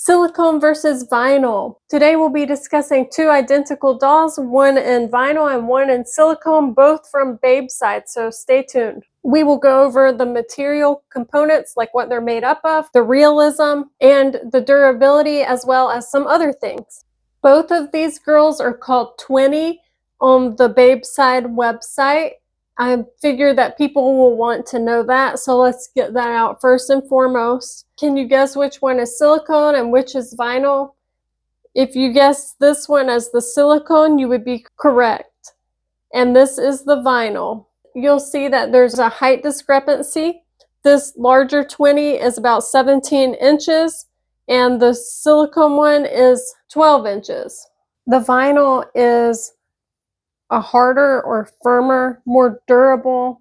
Silicone versus vinyl. Today we'll be discussing two identical dolls, one in vinyl and one in silicone, both from Babeside, so stay tuned. We will go over the material components, like what they're made up of, the realism, and the durability, as well as some other things. Both of these girls are called Twinny on the Babeside website. I figure that people will want to know that, so let's get that out first and foremost. Can you guess which one is silicone and which is vinyl? If you guess this one as the silicone, you would be correct. And this is the vinyl. You'll see that there's a height discrepancy. This larger Twinny is about 17 inches, and the silicone one is 12 inches. The vinyl is a harder or firmer, more durable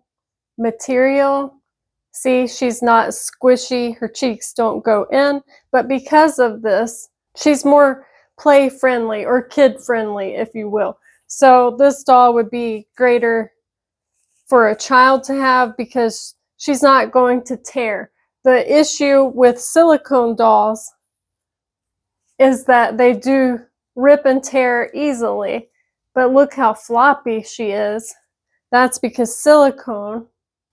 material. See, she's not squishy, her cheeks don't go in, but because of this, she's more play friendly or kid friendly, if you will. So this doll would be greater for a child to have because she's not going to tear. The issue with silicone dolls is that they do rip and tear easily. But look how floppy she is. That's because silicone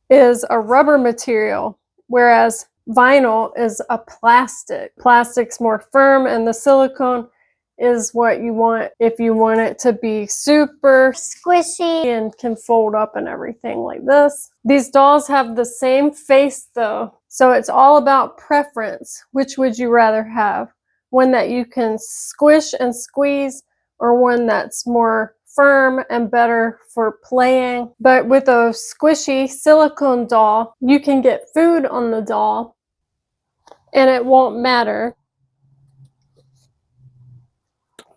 is a rubber material, whereas vinyl is a plastic. Plastic's more firm, and the silicone is what you want if you want it to be super squishy and can fold up and everything like this. These dolls have the same face though, so it's all about preference. Which would you rather have? One that you can squish and squeeze, or one that's more firm and better for playing? But with a squishy silicone doll, you can get food on the doll and it won't matter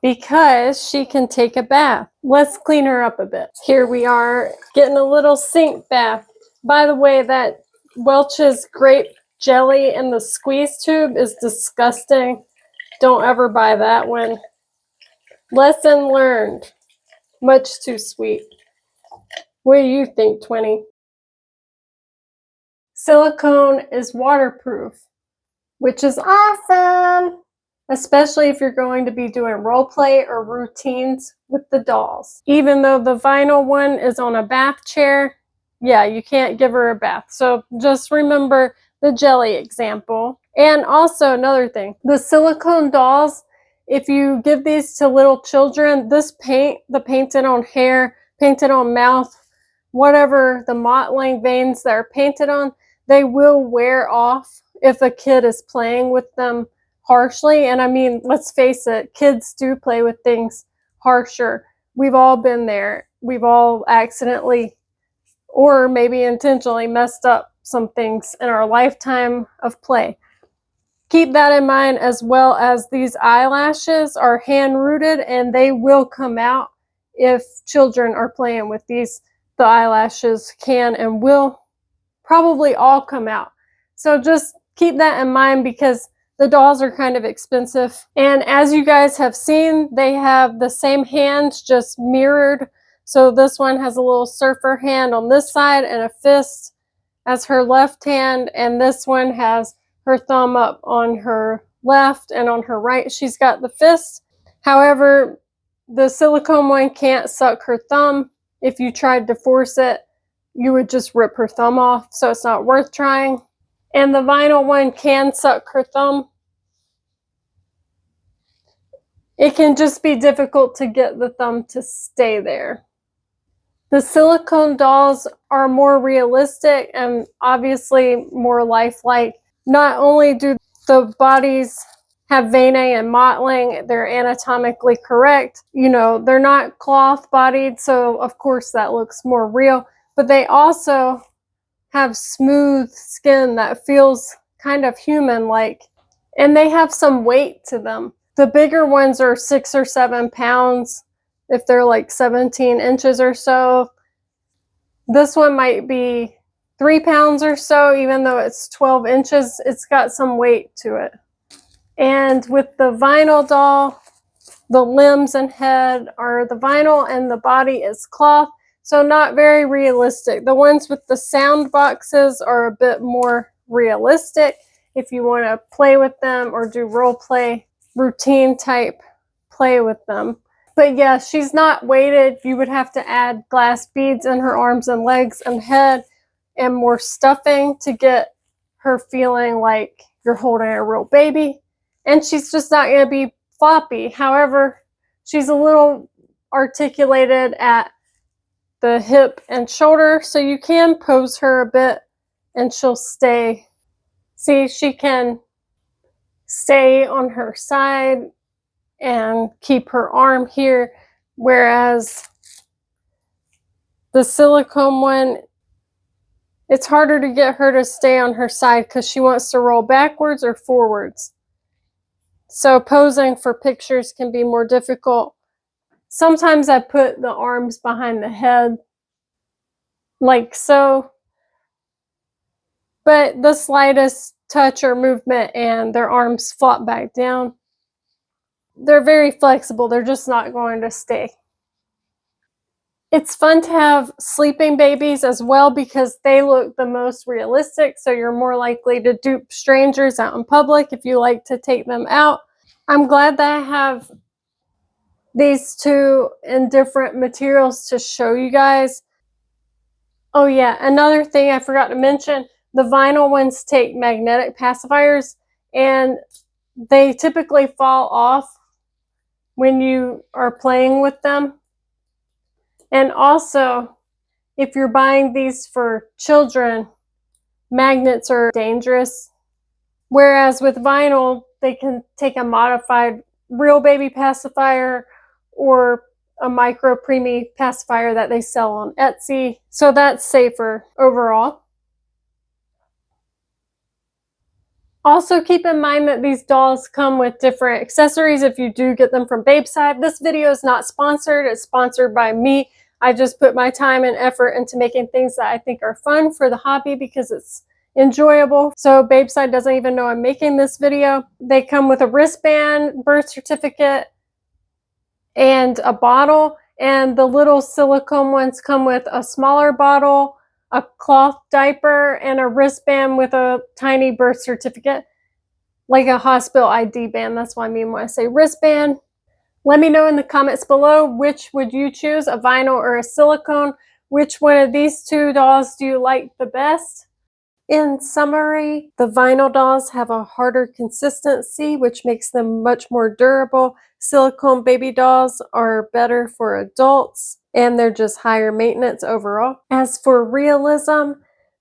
because she can take a bath. Let's clean her up a bit. Here we are getting a little sink bath. By the way, that Welch's grape jelly in the squeeze tube is disgusting. Don't ever buy that one. Lesson learned. Much too sweet. What do you think, Twinny? Silicone is waterproof, which is awesome, especially if you're going to be doing role play or routines with the dolls. Even though the vinyl one is on a bath chair, yeah, you can't give her a bath. So just remember the jelly example. And also another thing, the silicone dolls, if you give these to little children, this paint, the painted on hair, painted on mouth, whatever the mottling veins that are painted on, they will wear off if a kid is playing with them harshly. And I mean, let's face it, kids do play with things harsher. We've all been there. We've all accidentally or maybe intentionally messed up some things in our lifetime of play. Keep that in mind, as well as these eyelashes are hand-rooted and they will come out if children are playing with these. The eyelashes can and will probably all come out. So just keep that in mind because the dolls are kind of expensive. And as you guys have seen, they have the same hands, just mirrored. So this one has a little surfer hand on this side and a fist as her left hand, and this one has her thumb up on her left, and on her right she's got the fist. However, the silicone one can't suck her thumb. If you tried to force it, you would just rip her thumb off, so it's not worth trying. And the vinyl one can suck her thumb. It can just be difficult to get the thumb to stay there. The silicone dolls are more realistic and obviously more lifelike. Not only do the bodies have veining and mottling, they're anatomically correct. You know, they're not cloth bodied, so of course that looks more real, but they also have smooth skin that feels kind of human-like, and they have some weight to them. The bigger ones are 6 or 7 pounds if they're like 17 inches or so. This one might be 3 pounds or so, even though it's 12 inches, it's got some weight to it. And with the vinyl doll, the limbs and head are the vinyl and the body is cloth, so not very realistic. The ones with the sound boxes are a bit more realistic, if you want to play with them or do role play, routine type play with them. But yeah, she's not weighted. You would have to add glass beads in her arms and legs and head and more stuffing to get her feeling like you're holding a real baby. And she's just not going to be floppy. However, she's a little articulated at the hip and shoulder, so you can pose her a bit and she'll stay. See, she can stay on her side and keep her arm here, whereas the silicone one, it's harder to get her to stay on her side because she wants to roll backwards or forwards. So posing for pictures can be more difficult. Sometimes I put the arms behind the head, like so, but the slightest touch or movement and their arms flop back down. They're very flexible, they're just not going to stay. It's fun to have sleeping babies as well because they look the most realistic, so you're more likely to dupe strangers out in public if you like to take them out. I'm glad that I have these two in different materials to show you guys. Oh yeah, another thing I forgot to mention, the vinyl ones take magnetic pacifiers and they typically fall off when you are playing with them. And also, if you're buying these for children, magnets are dangerous. Whereas with vinyl, they can take a modified real baby pacifier or a micro preemie pacifier that they sell on Etsy. So that's safer overall. Also keep in mind that these dolls come with different accessories if you do get them from Babeside. This video is not sponsored, it's sponsored by me. I just put my time and effort into making things that I think are fun for the hobby because it's enjoyable. So Babeside doesn't even know I'm making this video. They come with a wristband, birth certificate, and a bottle. And the little silicone ones come with a smaller bottle, a cloth diaper, and a wristband with a tiny birth certificate, like a hospital ID band. That's what I mean when I say wristband. Let me know in the comments below, which would you choose, a vinyl or a silicone? Which one of these two dolls do you like the best? In summary, the vinyl dolls have a harder consistency, which makes them much more durable. Silicone baby dolls are better for adults, and they're just higher maintenance overall. As for realism,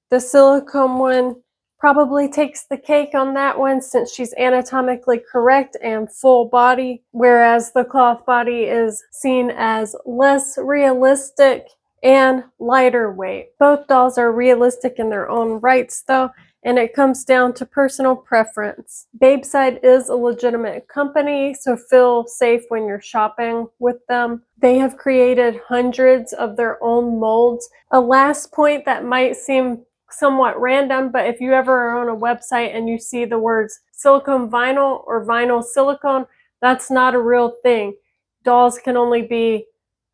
the silicone one probably takes the cake on that one since she's anatomically correct and full body, whereas the cloth body is seen as less realistic and lighter weight. Both dolls are realistic in their own rights though, and it comes down to personal preference. Babeside is a legitimate company, so feel safe when you're shopping with them. They have created hundreds of their own molds. A last point that might seem somewhat random, but if you ever are on a website and you see the words silicone vinyl or vinyl silicone, that's not a real thing. Dolls can only be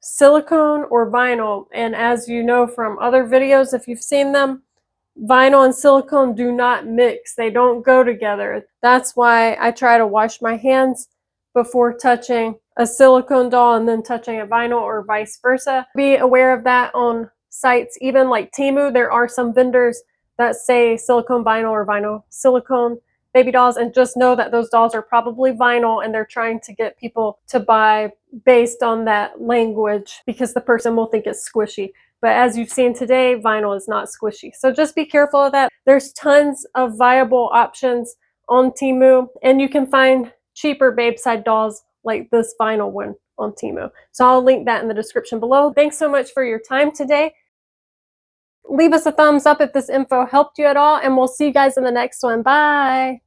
silicone or vinyl, and as you know from other videos, if you've seen them, vinyl and silicone do not mix. They don't go together. That's why I try to wash my hands before touching a silicone doll and then touching a vinyl or vice versa. Be aware of that on sites, even like Temu. There are some vendors that say silicone vinyl or vinyl silicone baby dolls, and just know that those dolls are probably vinyl and they're trying to get people to buy based on that language because the person will think it's squishy. But as you've seen today, vinyl is not squishy. So just be careful of that. There's tons of viable options on Temu, and you can find cheaper Babeside dolls like this vinyl one on Temu. So I'll link that in the description below. Thanks so much for your time today. Leave us a thumbs up if this info helped you at all, and we'll see you guys in the next one. Bye!